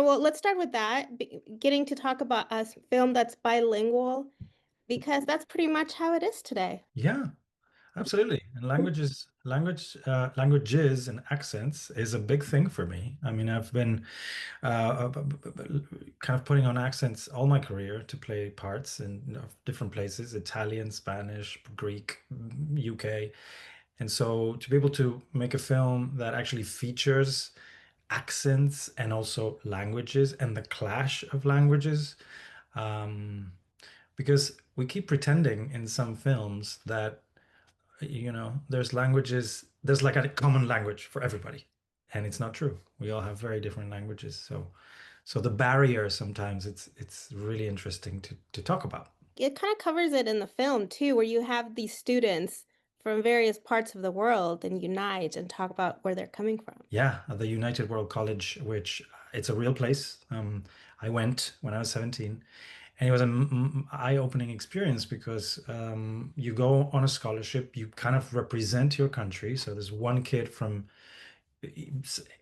well, let's start with that. Getting to talk about a film that's bilingual, because that's pretty much how it is today. Yeah, absolutely. And languages and accents is a big thing for me. I mean, I've been kind of putting on accents all my career to play parts in different places, Italian, Spanish, Greek, UK. And so to be able to make a film that actually features accents and also languages and the clash of languages, um, because we keep pretending in some films that there's like a common language for everybody, and it's not true. We all have very different languages. So the barrier sometimes it's really interesting to talk about. It kind of covers it in the film too, where you have these students from various parts of the world and unite and talk about where they're coming from. Yeah, the United World College, which it's a real place. I went when I was 17, and it was an eye-opening experience because you go on a scholarship, you kind of represent your country. So there's one kid from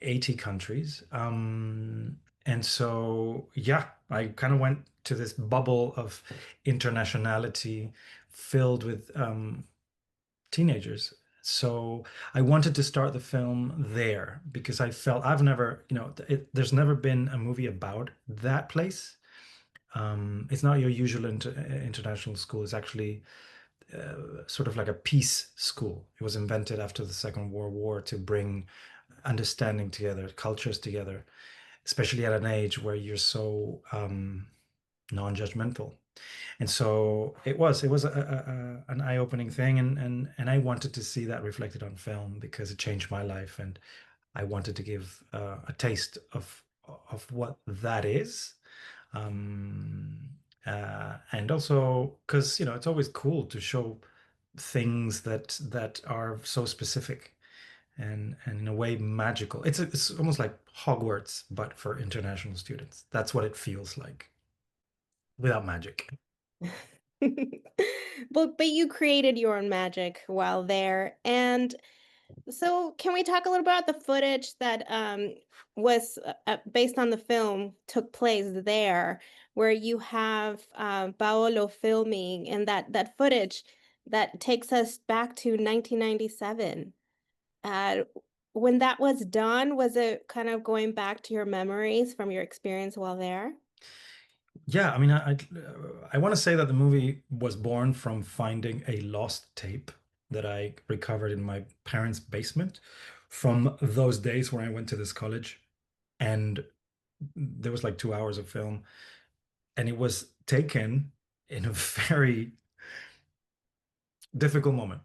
80 countries. And so, yeah, I kind of went to this bubble of internationality filled with teenagers. So I wanted to start the film there because I felt I've never, there's never been a movie about that place. It's not your usual international school. It's actually sort of like a peace school. It was invented after the Second World War to bring understanding together, cultures together, especially at an age where you're so non-judgmental. And so it was an eye-opening thing, and I wanted to see that reflected on film because it changed my life, and I wanted to give a taste of what that is. And also because it's always cool to show things that are so specific and in a way magical. It's almost like Hogwarts, but for international students. That's what it feels like without magic. But you created your own magic while there. And so can we talk a little about the footage that was based on the film took place there, where you have Paolo filming and that footage that takes us back to 1997. Uh, when that was done, was it kind of going back to your memories from your experience while there? Yeah, I mean, I want to say that the movie was born from finding a lost tape that I recovered in my parents' basement from those days where I went to this college, and there was like 2 hours of film, and it was taken in a very difficult moment.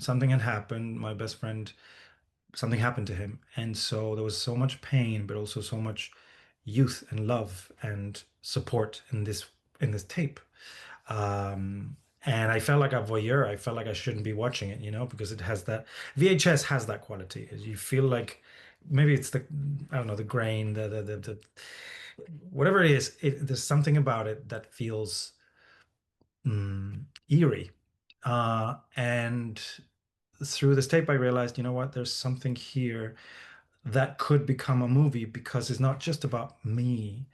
Something had happened. My best friend, something happened to him, and so there was so much pain, but also so much youth and love and support in this tape. And I felt like a voyeur. I felt like I shouldn't be watching it, because it has that VHS has that quality. You feel like maybe it's the I don't know the grain, the whatever it is. There's something about it that feels eerie. And through this tape, I realized, you know what? There's something here that could become a movie because it's not just about me,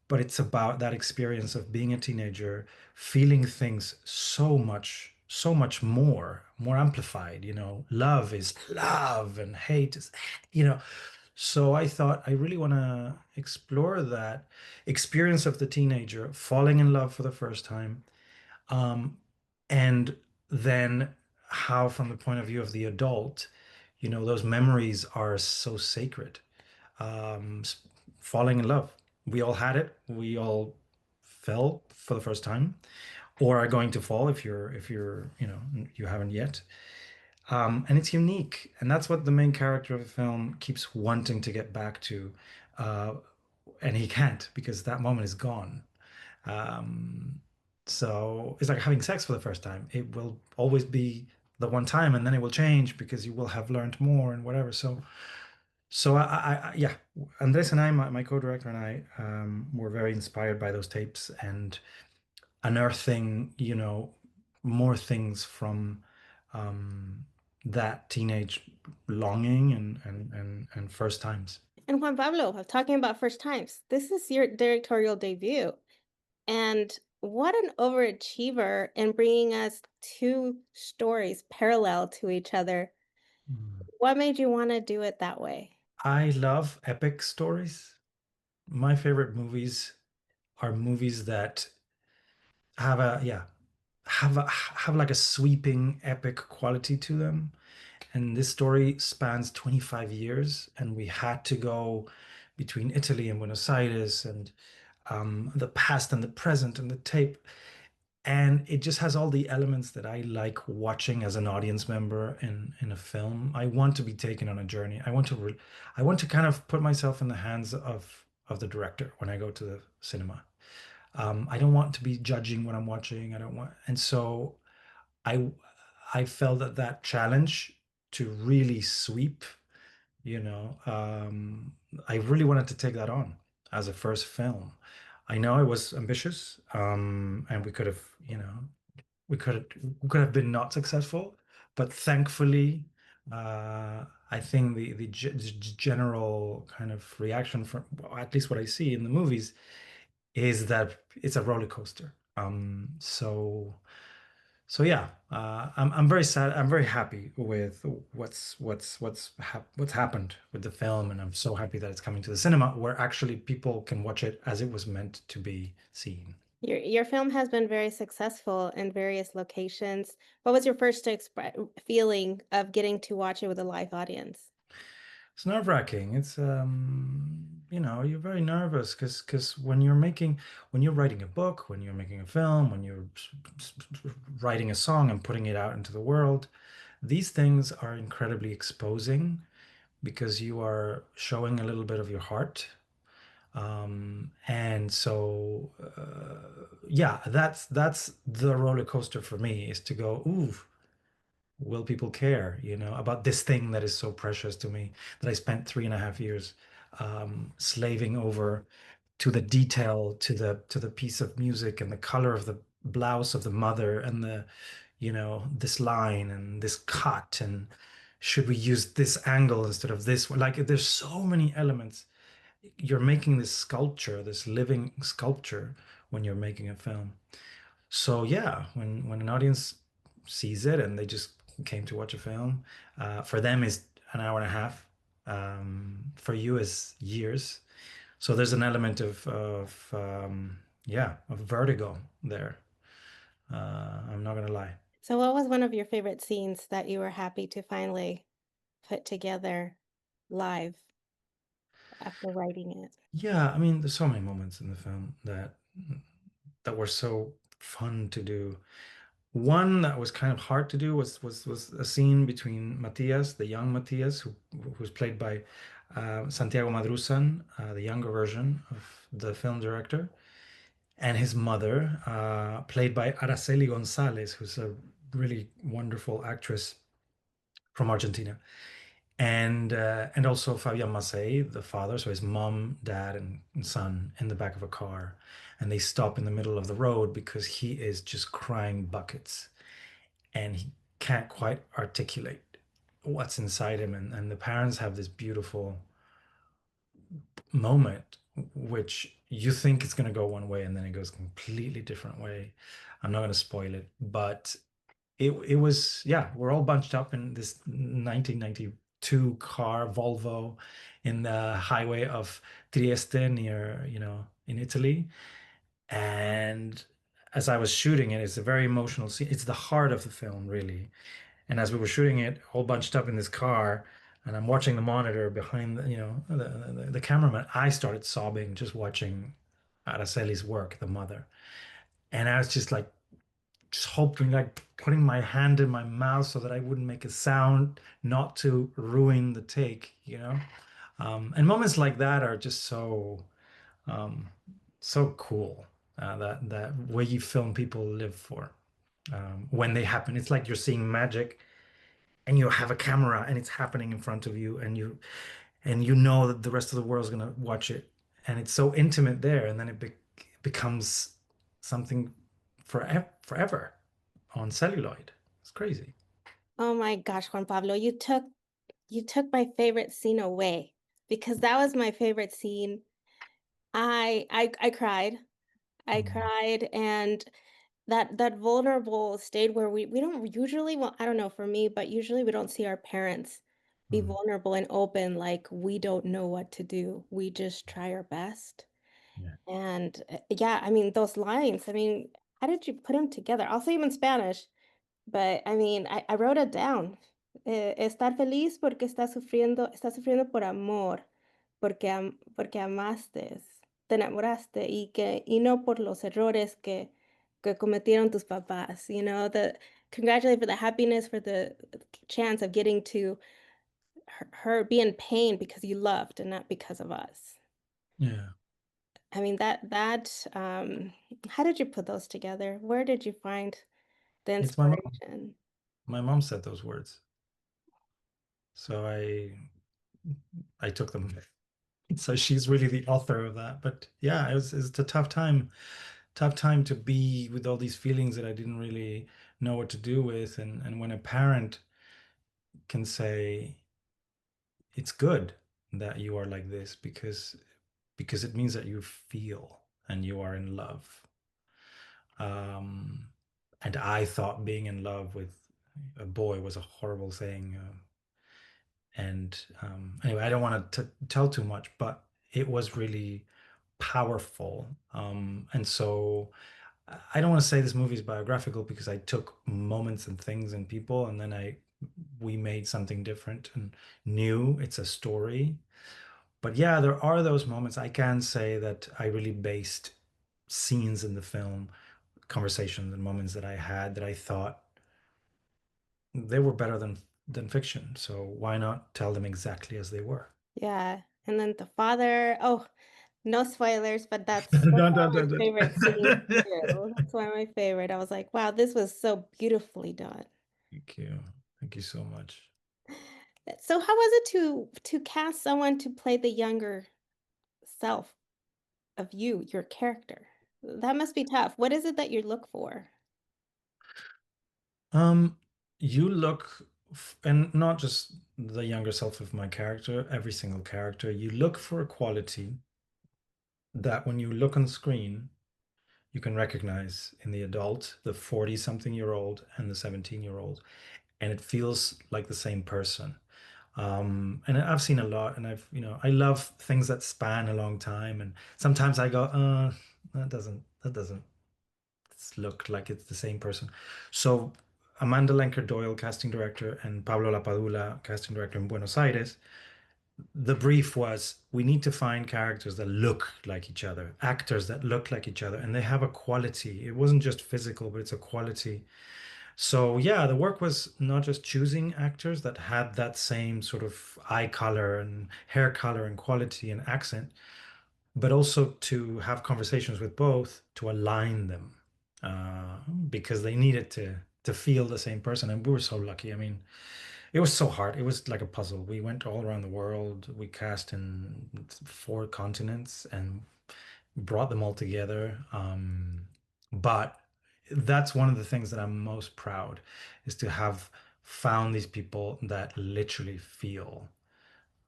but it's about that experience of being a teenager, feeling things so much more amplified. Love is love and hate is, you know. So I thought I really want to explore that experience of the teenager falling in love for the first time, um, and then how, from the point of view of the adult, those memories are so sacred. Falling in love. We all had it. We all fell for the first time, or are going to fall if you're you haven't yet. And it's unique, and that's what the main character of the film keeps wanting to get back to, uh, and he can't because that moment is gone. Um, so it's like having sex for the first time. It will always be the one time, and then it will change because you will have learned more and whatever. So yeah, Andres and I, my co-director and I, were very inspired by those tapes and unearthing, more things from, um, that teenage longing and first times. And Juan Pablo, talking about first times, this is your directorial debut. And what an overachiever in bringing us two stories parallel to each other. Mm. What made you want to do it that way? I love epic stories. My favorite movies are movies that have a yeah have like a sweeping epic quality to them. And this story spans 25 years, and we had to go between Italy and Buenos Aires, and the past and the present and the tape. And it just has all the elements that I like watching as an audience member in a film. I want to be taken on a journey. I want to kind of put myself in the hands of the director when I go to the cinema. I don't want to be judging what I'm watching. I don't want, and so I I felt that that challenge to really sweep, you know, I really wanted to take that on as a first film. I know it was ambitious, and we could have, you know, we could have been not successful, but thankfully, I think the general kind of reaction from, well, at least what I see in the movies, is that it's a roller coaster. So yeah, I'm very sad. I'm very happy with what's happened with the film, and I'm so happy that it's coming to the cinema where actually people can watch it as it was meant to be seen. Your film has been very successful in various locations. What was your first feeling of getting to watch it with a live audience? It's nerve-wracking. It's you know, you're very nervous because when you're writing a book, when you're making a film, when you're writing a song and putting it out into the world, these things are incredibly exposing because you are showing a little bit of your heart. And so yeah, that's the roller coaster for me, is to go, ooh, will people care, you know, about this thing that is so precious to me, that I spent 3.5 years slaving over, to the detail, to the piece of music and the color of the blouse of the mother, and the, you know, this line and this cut, and should we use this angle instead of this one? Like, there's so many elements. You're making this sculpture, this living sculpture, when you're making a film. So yeah, when an audience sees it and they just came to watch a film, for them is an hour and a half. For you is years. So there's an element of vertigo there. I'm not gonna lie. So, what was one of your favorite scenes that you were happy to finally put together live after writing it? Yeah, I mean, there's so many moments in the film that were so fun to do. One that was kind of hard to do was a scene between Matias, the young Matias, who was played by Santiago Madrussan, the younger version of the film director, and his mother, played by Araceli González, who's a really wonderful actress from Argentina, and also Fabián Mazzei, the father, so his mom, dad, and son in the back of a car, and they stop in the middle of the road because he is just crying buckets, and he can't quite articulate what's inside him, and the parents have this beautiful moment, which you think it's going to go one way and then it goes a completely different way. I'm not going to spoil it, but it was, yeah, we're all bunched up in this 1992 car Volvo in the highway of Trieste, near, you know, in Italy. And as I was shooting it, it's a very emotional scene. It's the heart of the film, really. And as we were shooting it, all bunched up in this car, and I'm watching the monitor behind the, you know, the cameraman, I started sobbing just watching Araceli's work, the mother. And I was just like, just hoping, like putting my hand in my mouth so that I wouldn't make a sound, not to ruin the take, you know? And moments like that are just um, so cool. That way you film people live for, when they happen. It's like you're seeing magic, and you have a camera and it's happening in front of you, and you know that the rest of the world's gonna watch it, and it's so intimate there, and then becomes something forever on celluloid. It's crazy. Oh my gosh, Juan Pablo, you took my favorite scene away because that was my favorite scene. I cried. I Mm, cried, and that vulnerable state where we don't usually, well, I don't know for me, but usually we don't see our parents be mm, vulnerable and open like we don't know what to do. We just try our best. yeah. And yeah, I mean those lines, I mean, how did you put them together? I'll say them in Spanish, but I mean, I wrote it down. Estar feliz porque está sufriendo por amor, porque amaste, te enamoraste y no por los errores que cometieron tus papás. You know, congratulate for the happiness, for the chance of getting to her be in pain because you loved and not because of us. Yeah. I mean, how did you put those together? Where did you find the It's my mom. inspiration? My mom said those words. So I took them. So she's really the author of that. But yeah, it's a tough time to be with all these feelings that I didn't really know what to do with. And when a parent can say it's good that you are like this because it means that you feel and you are in love. Um, and I thought being in love with a boy was a horrible thing. And anyway, I don't want to tell too much, but it was really powerful. And so I don't want to say this movie is biographical because I took moments and things and people, and then we made something different and new. It's a story. But yeah, there are those moments. I can say that I really based scenes in the film, conversations and moments that I had that I thought they were better than fiction. So why not tell them exactly as they were? Yeah. And then the father, oh, no spoilers, but that's Dun, one dun, of dun, my favorite scenes dun. too. That's one of my favorite. I was like, wow, this was so beautifully done. Thank you. Thank you so much. So how was it to cast someone to play the younger self of you, your character? That must be tough. What is it that you look for? Um, you look, and not just the younger self of my character, every single character, you look for a quality that when you look on screen, you can recognize in the adult, the 40-something-year-old and the 17-year-old, and it feels like the same person. And I've seen a lot, and I love things that span a long time, and sometimes I go, that doesn't look like it's the same person. So Amanda Lenker Doyle, casting director, and Pablo Lapadula, casting director in Buenos Aires, the brief was we need to find characters that look like each other, actors that look like each other, and they have a quality. It wasn't just physical, but it's a quality. So yeah, the work was not just choosing actors that had that same sort of eye color and hair color and quality and accent, but also to have conversations with both to align them because they needed to feel the same person. And we were so lucky. I mean, it was so hard. It was like a puzzle. We went all around the world. We cast in 4 continents and brought them all together. But that's one of the things that I'm most proud is to have found these people that literally feel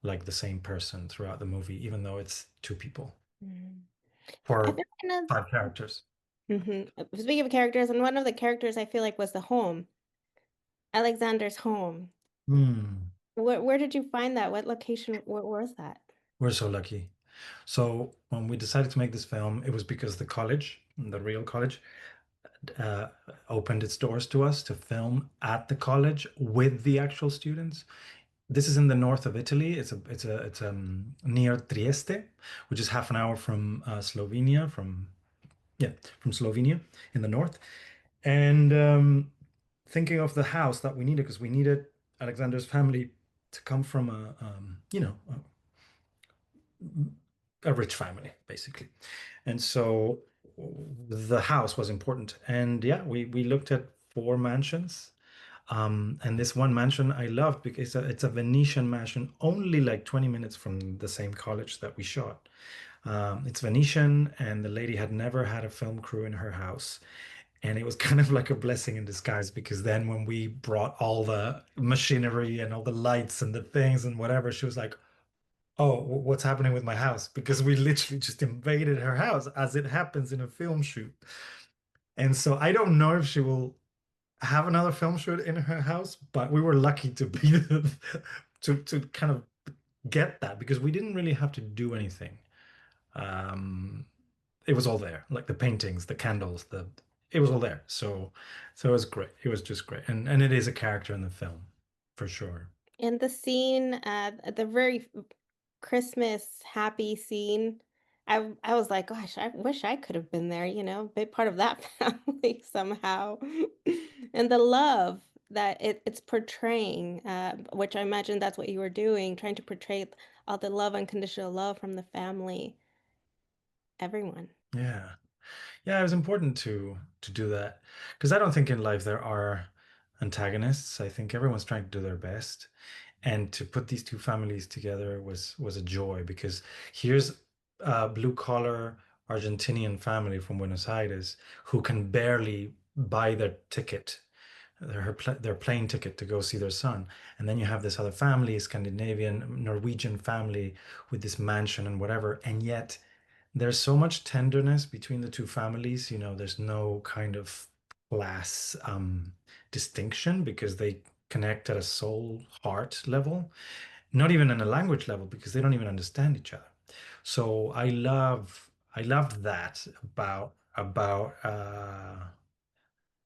like the same person throughout the movie, even though it's 2 people Mm. I for feel kind 5 characters. Speaking of characters, and one of the characters I feel like was the home, Alexander's home. Hmm. Where did you find that? What location? What was that? We're so lucky. So when we decided to make this film, it was because the college, the real college, uh, opened its doors to us to film at the college with the actual students. This is in the north of Italy. It's near Trieste, which is half an hour from Slovenia, from Slovenia in the north. And thinking of the house that we needed, because we needed Alexander's family to come from a rich family, basically. And so the house was important. And yeah, we looked at 4 mansions. And this one mansion I loved because it's a Venetian mansion, only like 20 minutes from the same college that we shot. It's Venetian, and the lady had never had a film crew in her house. And it was kind of like a blessing in disguise because then when we brought all the machinery and all the lights and the things and whatever, she was like, "Oh, what's happening with my house?" Because we literally just invaded her house as it happens in a film shoot. And so I don't know if she will have another film shoot in her house, but we were lucky to be to kind of get that because we didn't really have to do anything. Um, it was all there, like the paintings, the candles, the it was all there. So it was great. It was just great, and it is a character in the film for sure. And the scene, the very Christmas happy scene, I was like, "Gosh, I wish I could have been there," be part of that family somehow. And the love that it's portraying, which I imagine that's what you were doing, trying to portray all the love, unconditional love from the family, everyone. Yeah. Yeah, it was important to do that because I don't think in life there are antagonists. I think everyone's trying to do their best, and to put these two families together was a joy because here's a blue collar Argentinian family from Buenos Aires who can barely buy their ticket, their plane ticket to go see their son, and then you have this other family, Scandinavian Norwegian family with this mansion and whatever, and yet there's so much tenderness between the two families. There's no kind of class distinction because they connect at a soul heart level, not even in a language level because they don't even understand each other. So I loved that about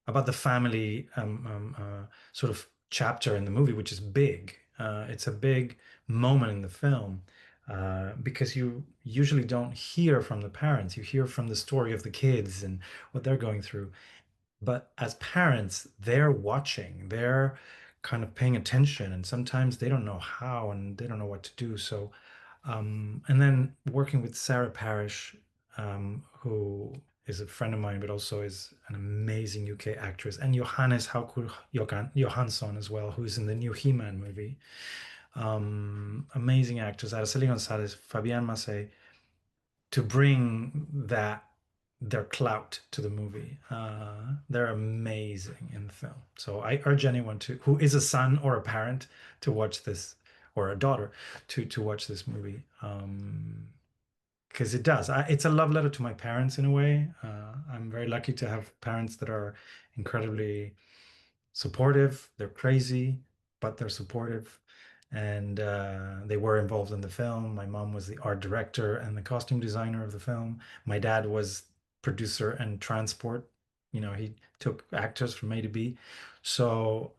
the family sort of chapter in the movie, which is big. It's a big moment in the film because you usually don't hear from the parents. You hear from the story of the kids and what they're going through. But as parents, they're watching, they're kind of paying attention, and sometimes they don't know how and they don't know what to do. So, and then working with Sarah Parish, who is a friend of mine, but also is an amazing UK actress, and Jóhannes Haukur Jóhannesson as well, who's in the new He-Man movie. Amazing actors, Araceli González, Fabián Mazzei, to bring their clout to the movie. They're amazing in the film. So I urge anyone who is a son or a parent to watch this, or a daughter to watch this movie. Because it's a love letter to my parents in a way. I'm very lucky to have parents that are incredibly supportive. They're crazy, but they're supportive. And they were involved in the film. My mom was the art director and the costume designer of the film. My dad was producer and transport. He took actors from A to B. So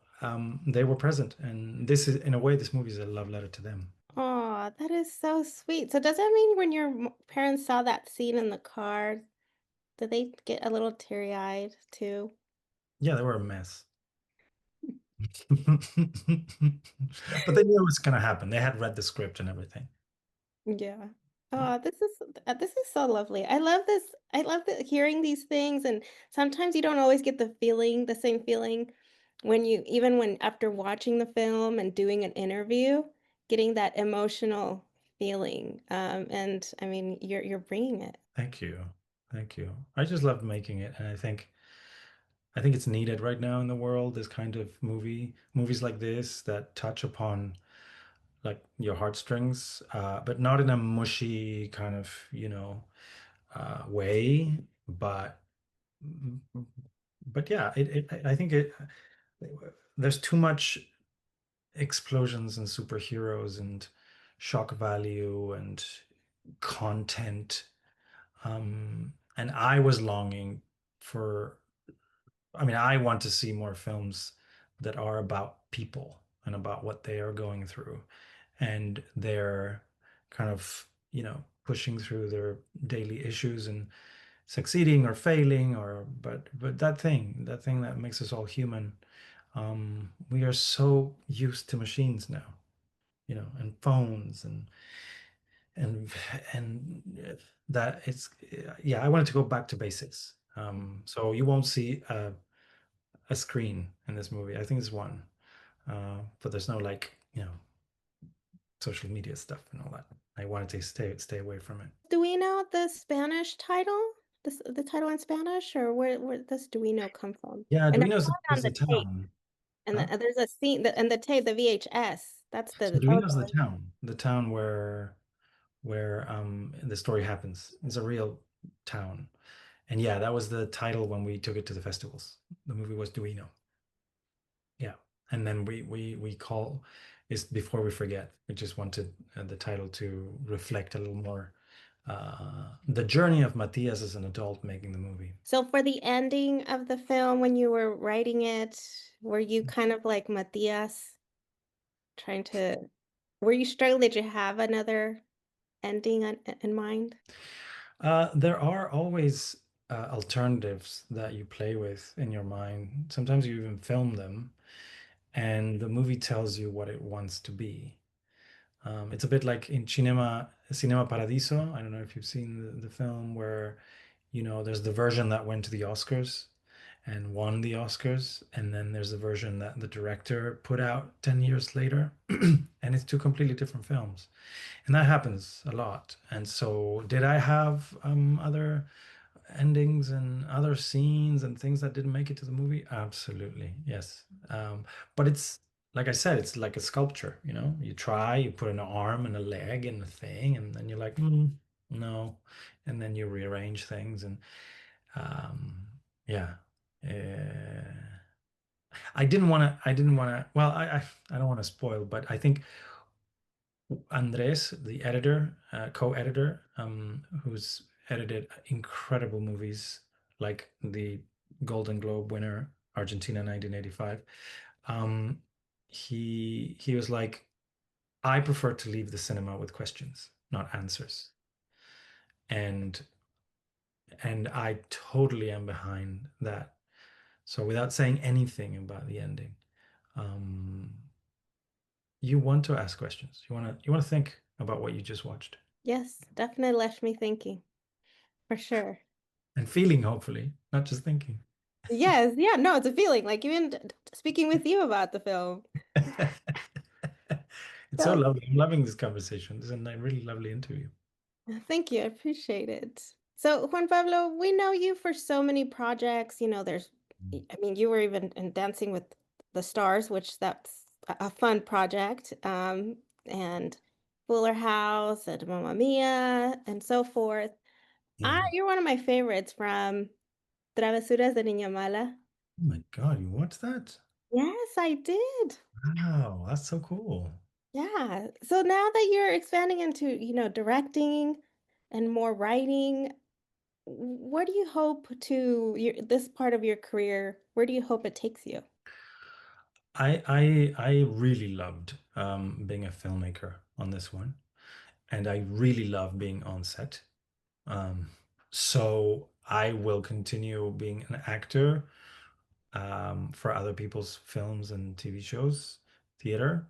they were present. And this is, in a way, this movie is a love letter to them. Oh, that is so sweet. So does that mean when your parents saw that scene in the car, did they get a little teary-eyed too? Yeah, they were a mess. But they knew it was going to happen. They had read the script and everything. Yeah. Yeah. Oh, this is so lovely. I love this. I love hearing these things, and sometimes you don't always get the same feeling when you even when after watching the film and doing an interview, getting that emotional feeling. And I mean, you're bringing it. Thank you. Thank you. I just loved making it, and I think it's needed right now in the world, this kind of movies like this that touch upon like your heartstrings, but not in a mushy kind of, way, but yeah, I think there's too much explosions and superheroes and shock value and content. And I was longing for, I mean, I want to see more films that are about people and about what they are going through. And they're kind of, pushing through their daily issues and succeeding or failing, but that thing that makes us all human. We are so used to machines now, and phones and and that it's yeah, I wanted to go back to basics. So you won't see a screen in this movie. I think there's one, but there's no like social media stuff and all that. I wanted to stay away from it. Do we know the Spanish title? the title in Spanish, or where does Duino come from? Yeah, And I Duino's saw it is on the the tape, town. and Huh? there's a scene and the tape, the VHS. That's So the Duino's okay. the town where the story happens. It's a real town. And yeah, that was the title when we took it to the festivals. The movie was Duino. Yeah. And then we call is before we forget. We just wanted the title to reflect a little more the journey of Matias as an adult making the movie. So for the ending of the film, when you were writing it, were you kind of like Matias, trying to, were you struggling? Did you have another ending in mind? There are always alternatives that you play with in your mind. Sometimes you even film them, and the movie tells you what it wants to be. It's a bit like in Cinema Paradiso. I don't know if you've seen the film where, there's the version that went to the Oscars and won the Oscars, and then there's the version that the director put out 10 years later, and it's two completely different films. And that happens a lot. And so, did I have other endings and other scenes and things that didn't make it to the movie? Absolutely, yes. But it's like I said, it's like a sculpture. You try, you put an arm and a leg and a thing, and then you're like, no, and then you rearrange things, and um, yeah. Uh, I didn't want to. I didn't want to. Well, I don't want to spoil, but I think Andrés, the editor, co-editor, who's edited incredible movies like the Golden Globe winner, Argentina 1985. Um, he was like, I prefer to leave the cinema with questions, not answers. And and I totally am behind that. So without saying anything about the ending, um, you want to ask questions. You want to think about what you just watched. Yes, definitely left me thinking, for sure. And feeling, hopefully, not just thinking. Yes, yeah, no, it's a feeling, like even speaking with you about the film. It's so So lovely. I'm loving this conversation. This is a really lovely interview. thank you, I appreciate it. So Juan Pablo, we know you for so many projects. I mean, you were even in Dancing with the Stars, which that's a fun project, and Fuller House and Mamma Mia and so forth. Yeah. You're one of my favorites from Travesuras de Niña Mala. Oh my God, you watched that? Yes, I did. Wow, that's so cool. Yeah. So now that you're expanding into, directing and more writing, where do you hope to this part of your career, where do you hope it takes you? I really loved being a filmmaker on this one, and I really love being on set. Um, so I will continue being an actor for other people's films and TV shows, theater.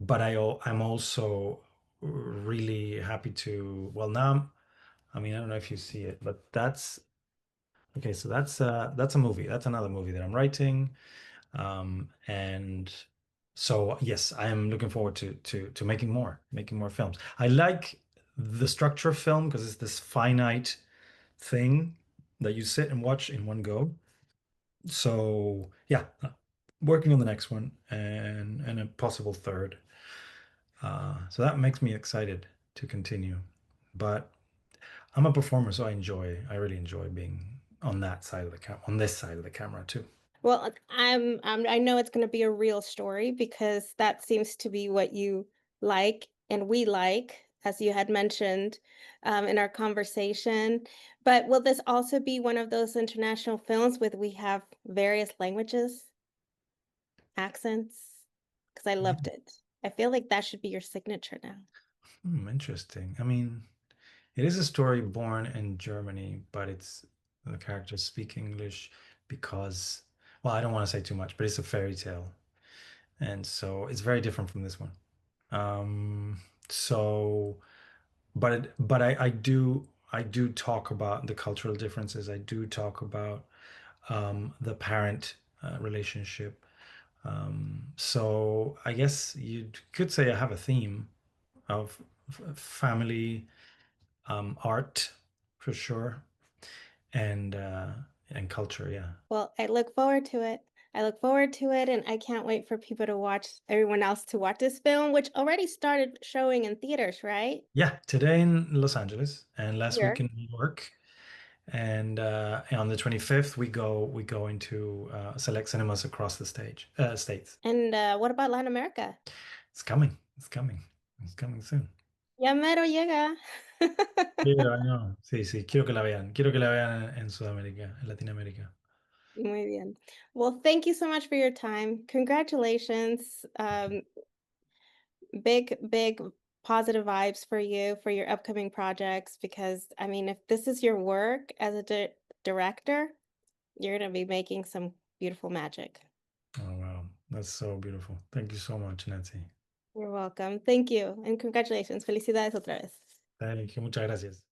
But I'm also really happy to. Well, now, I mean, I don't know if you see it, but that's okay. So that's a movie. That's another movie that I'm writing. And so yes, I am looking forward to making more films. I like the structure of film because it's this finite thing that you sit and watch in one go. So yeah, working on the next one and a possible third. So that makes me excited to continue. But I'm a performer, so I really enjoy being on that side of the on this side of the camera too. Well, I know it's going to be a real story because that seems to be what you like and we like, as you had mentioned in our conversation. But will this also be one of those international films with we have various languages, accents? Because I loved it. I feel like that should be your signature now. Interesting. I mean, it is a story born in Germany, but it's the characters speak English because, well, I don't want to say too much, but it's a fairy tale. And so it's very different from this one. Um, so, but I do talk about the cultural differences. I do talk about the parent relationship. So I guess you could say I have a theme of family art for sure, and culture. Yeah. Well, I look forward to it. I look forward to it, and I can't wait for people to watch, everyone else to watch this film, which already started showing in theaters, right? Yeah, today in Los Angeles and last Here. week in New York. And on the 25th, we go into select cinemas across the states. And what about Latin America? It's coming. It's coming. It's coming soon. Ya mero llega. Yeah, I know. Sí, sí, quiero que la vean. Quiero que la vean en Sudamérica, en Latinoamérica. Muy bien. Well, thank you so much for your time. Congratulations. Big positive vibes for you for your upcoming projects, because I mean, if this is your work as a director, you're going to be making some beautiful magic. Oh, wow. That's so beautiful. Thank you so much, Nancy. You're welcome. Thank you. And congratulations. Felicidades otra vez. Thank you. Muchas gracias.